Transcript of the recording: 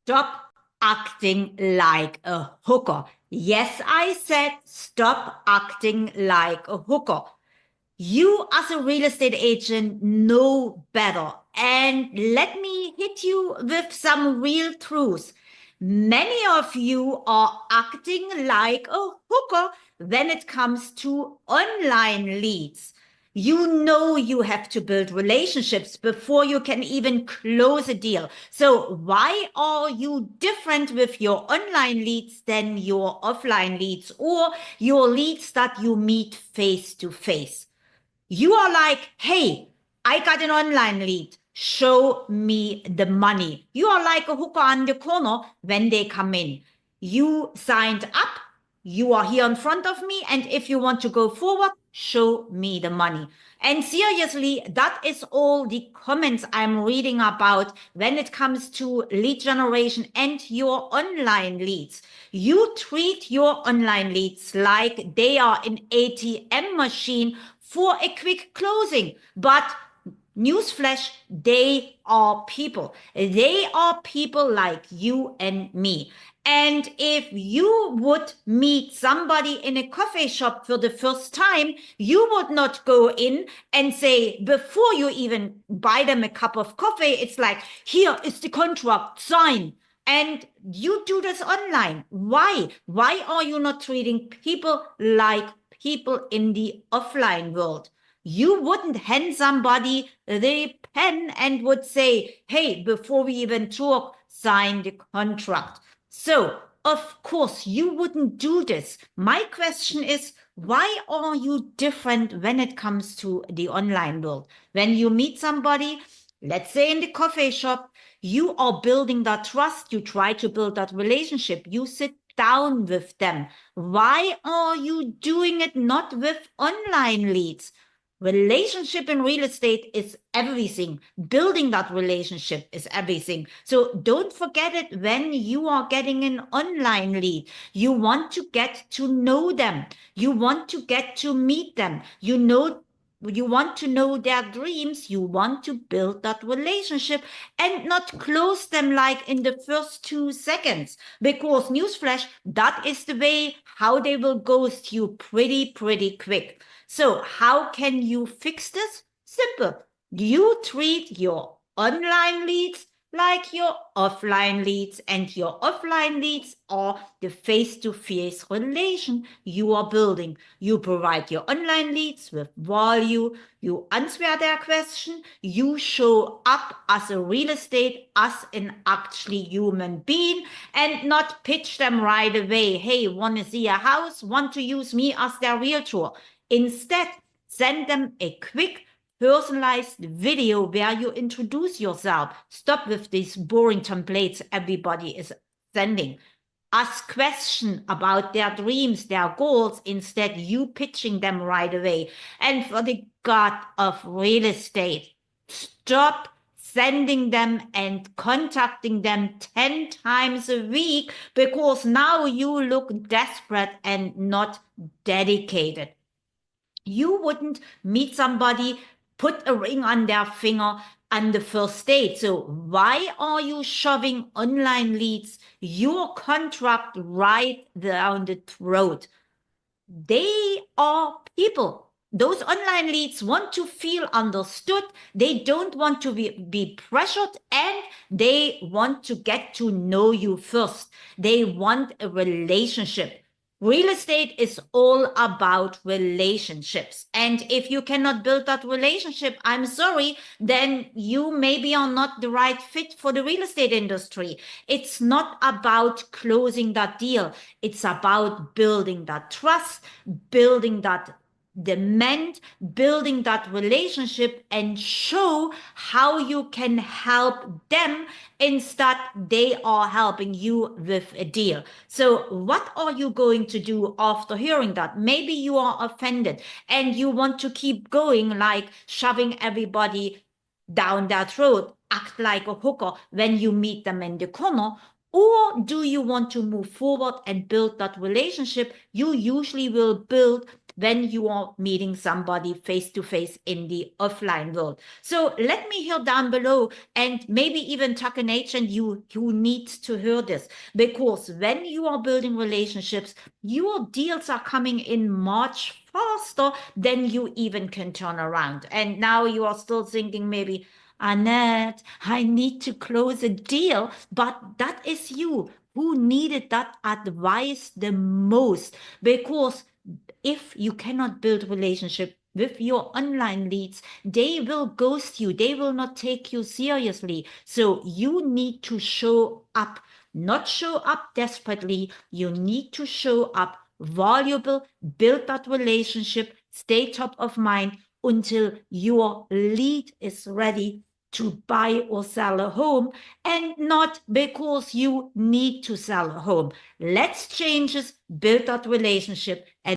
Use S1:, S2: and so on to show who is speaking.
S1: Stop acting like a hooker. Yes, I said stop acting like a hooker. You, as a real estate agent, know better. And let me hit you with some real truths. Many of you are acting like a hooker when it comes to online leads. You know you have to build relationships before you can even close a deal. So why are you different with your online leads than your offline leads or your leads that you meet face to face? You are like, hey, I got an online lead. Show me the money. You are like a hooker on the corner when they come in. You signed up. You are here in front of me. And if you want to go forward, show me the money. And seriously, that is all the comments I'm reading about when it comes to lead generation and your online leads. You treat your online leads like they are an ATM machine for a quick closing. But newsflash, they are people. They are people like you and me. And if you would meet somebody in a coffee shop for the first time, you would not go in and say, before you even buy them a cup of coffee, it's like, here is the contract, sign. And you do this online. Why? Why are you not treating people like people in the offline world? You wouldn't hand somebody the pen and would say, hey, before we even talk, sign the contract. So, of course, you wouldn't do this. My question is, why are you different when it comes to the online world? When you meet somebody, let's say in the coffee shop, you are building that trust. You try to build that relationship. You sit down with them. Why are you doing it not with online leads? Relationship in real estate is everything. Building that relationship is everything. So don't forget it when you are getting an online lead. You want to get to know them. You want to get to meet them. You want to know their dreams. You want to build that relationship and not close them like in the first 2 seconds. Because newsflash, that is the way how they will ghost you pretty quick. So how can you fix this? Simple. You treat your online leads like your offline leads, and your offline leads are the face-to-face relation you are building. You provide your online leads with value, you answer their question, you show up as a real estate, as an actually human being, and not pitch them right away. Hey, want to see a house? Want to use me as their realtor? Instead, send them a quick personalized video where you introduce yourself. Stop with these boring templates everybody is sending. Ask questions about their dreams, their goals, instead you pitching them right away. And for the God of real estate, stop sending them and contacting them 10 times a week, because now you look desperate and not dedicated. You wouldn't meet somebody, put a ring on their finger on the first date. So why are you shoving online leads, your contract, right down the throat? They are people. Those online leads want to feel understood. They don't want to be pressured, and they want to get to know you first. They want a relationship. Real estate is all about relationships. And if you cannot build that relationship, I'm sorry, then you maybe are not the right fit for the real estate industry. It's not about closing that deal. It's about building that trust, building that demand, building that relationship, and show how you can help them instead they are helping you with a deal. So what are you going to do after hearing that? Maybe you are offended and you want to keep going, like shoving everybody down that road, act like a hooker when you meet them in the corner. Or do you want to move forward and build that relationship you usually will build when you are meeting somebody face to face in the offline world. So let me hear down below, and maybe even Tucker Nation, you need to hear this, because when you are building relationships, your deals are coming in much faster than you even can turn around. And now you are still thinking maybe, Annette, I need to close a deal, but that is you who needed that advice the most, because if you cannot build relationship with your online leads, they will ghost you. They will not take you seriously. So you need to show up, not show up desperately. You need to show up valuable, build that relationship, stay top of mind until your lead is ready to buy or sell a home, and not because you need to sell a home. Let's change this, build that relationship,